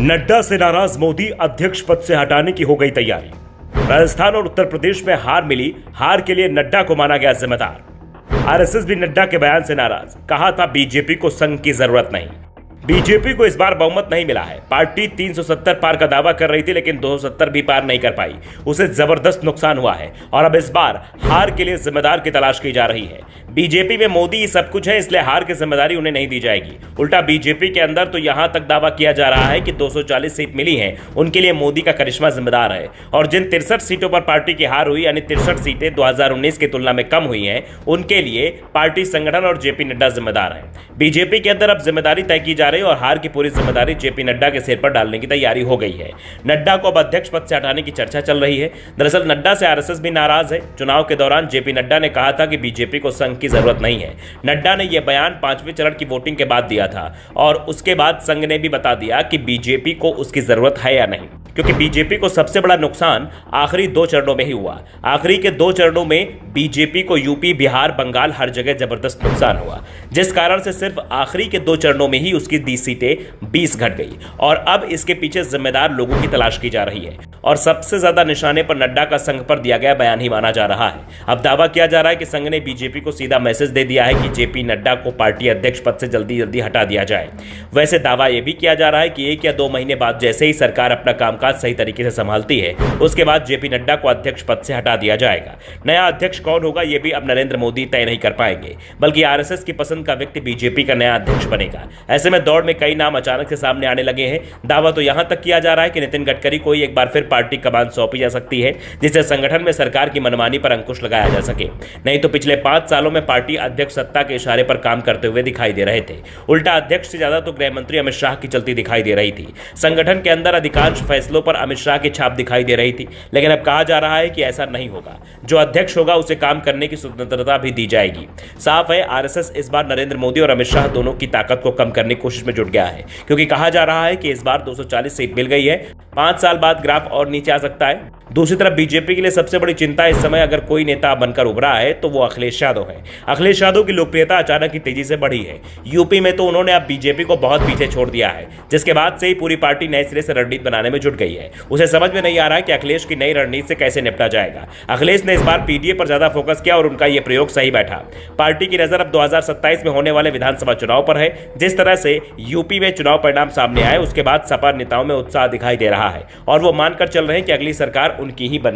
नड्डा से नाराज मोदी अध्यक्ष पद से हटाने की हो गई तैयारी। राजस्थान और उत्तर प्रदेश में हार मिली, हार के लिए नड्डा को माना गया जिम्मेदार। आरएसएस भी नड्डा के बयान से नाराज, कहा था बीजेपी को संघ की जरूरत नहीं। बीजेपी को इस बार बहुमत नहीं मिला है। पार्टी 370 पार का दावा कर रही थी, लेकिन 270 भी पार नहीं कर पाई। उसे जबरदस्त नुकसान हुआ है और अब इस बार हार के लिए जिम्मेदार की तलाश की जा रही है। बीजेपी में मोदी ही सब कुछ है, इसलिए हार की जिम्मेदारी उन्हें नहीं दी जाएगी। उल्टा बीजेपी के अंदर तो यहां तक दावा किया जा रहा है कि 240 सीट मिली हैं, उनके लिए मोदी का करिश्मा जिम्मेदार है। और जिन 63 सीटों पर पार्टी की हार हुई, यानी 63 सीटें 2019 की तुलना में कम हुई हैं, उनके लिए पार्टी संगठन और जेपी नड्डा जिम्मेदार है। बीजेपी के अंदर अब जिम्मेदारी तय की जा रही है और हार की पूरी जिम्मेदारी जेपी नड्डा के सिर पर डालने की तैयारी हो गई है। नड्डा को अब अध्यक्ष पद से हटाने की चर्चा चल रही है। दरअसल नड्डा से आरएसएस भी नाराज है। चुनाव के दौरान जेपी नड्डा ने कहा था कि बीजेपी को संघ की जरूरत नहीं है। नड्डा ने यह बयान 5वें चरण की वोटिंग के बाद दिया था और उसके बाद संघ ने भी बता दिया कि बीजेपी को उसकी जरूरत है या नहीं, क्योंकि बीजेपी को सबसे बड़ा नुकसान आखिरी 2 चरणों में ही हुआ। आखिरी के 2 चरणों में बीजेपी को यूपी, बिहार, बंगाल हर जगह जबरदस्त नुकसान हुआ, जिस कारण से सिर्फ आखिरी के 2 चरणों में ही उसकी 20 सीटें 20 घट गई। और अब इसके पीछे जिम्मेदार लोगों की तलाश की जा रही है और सबसे ज्यादा निशाने पर नड्डा का संघ पर दिया गया बयान ही माना जा रहा है। अब दावा किया जा रहा है कि संघ ने बीजेपी को सीधा मैसेज दे दिया है कि जेपी नड्डा को पार्टी अध्यक्ष पद से जल्दी जल्दी हटा दिया जाए। वैसे दावा यह भी किया जा रहा है कि 1 या 2 महीने बाद जैसे ही सरकार अपना कामकाज सही तरीके से संभालती है, उसके बाद जेपी नड्डा को अध्यक्ष पद से हटा दिया जाएगा। नया अध्यक्ष कौन होगा यह भी अब नरेंद्र मोदी तय नहीं कर पाएंगे, बल्कि आरएसएस की पसंद का व्यक्ति बीजेपी का नया अध्यक्ष बनेगा। ऐसे में दौड़ में कई नाम अचानक से सामने आने लगे हैं। दावा तो यहां तक किया जा रहा है कि नितिन गडकरी को एक बार फिर पार्टी कमान सौंपी जा सकती है, जिससे संगठन में सरकार की मनमानी पर अंकुश लगाया जा सके। नहीं तो पिछले 5 सालों में पार्टी अध्यक्ष सत्ता के इशारे पर काम करते हुए दिखाई दे रहे थे। उल्टा अध्यक्ष से ज्यादा तो गृह मंत्री अमित शाह की चलती दिखाई दे रही थी। संगठन के अंदर अधिकांश फैसलों पर अमित शाह की छाप दिखाई दे रही थी, लेकिन अब कहा जा रहा है कि ऐसा नहीं होगा। जो अध्यक्ष होगा उसे काम करने की स्वतंत्रता भी दी जाएगी। साफ है, आरएसएस इस बार नरेंद्र मोदी और अमित शाह दोनों की ताकत को कम करने की कोशिश में जुट गया है, क्योंकि कहा जा रहा है कि इस बार 240 सीट मिल गई है। 5 साल बाद ग्राफ और नीचे आ सकता है। दूसरी तरफ बीजेपी के लिए सबसे बड़ी चिंता इस समय अगर कोई नेता बनकर उभरा है तो वो अखिलेश यादव है। अखिलेश यादव की लोकप्रियता अचानक ही तेजी से बढ़ी है। यूपी में तो उन्होंने अब बीजेपी को बहुत पीछे छोड़ दिया है, जिसके बाद से ही पूरी पार्टी नए सिरे से रणनीति बनाने में जुट गई है। उसे समझ में नहीं आ रहा है कि अखिलेश की नई रणनीति से कैसे निपटा जाएगा। अखिलेश ने इस बार पीडीए पर ज्यादा फोकस किया और उनका यह प्रयोग सही बैठा। पार्टी की नजर अब 2027 में होने वाले विधानसभा चुनाव पर है। जिस तरह से यूपी में चुनाव परिणाम सामने आए, उसके बाद सपा नेताओं में उत्साह दिखाई दे रहा है और वो मानकर चल रहे हैं कि अगली सरकार उनकी ही बननी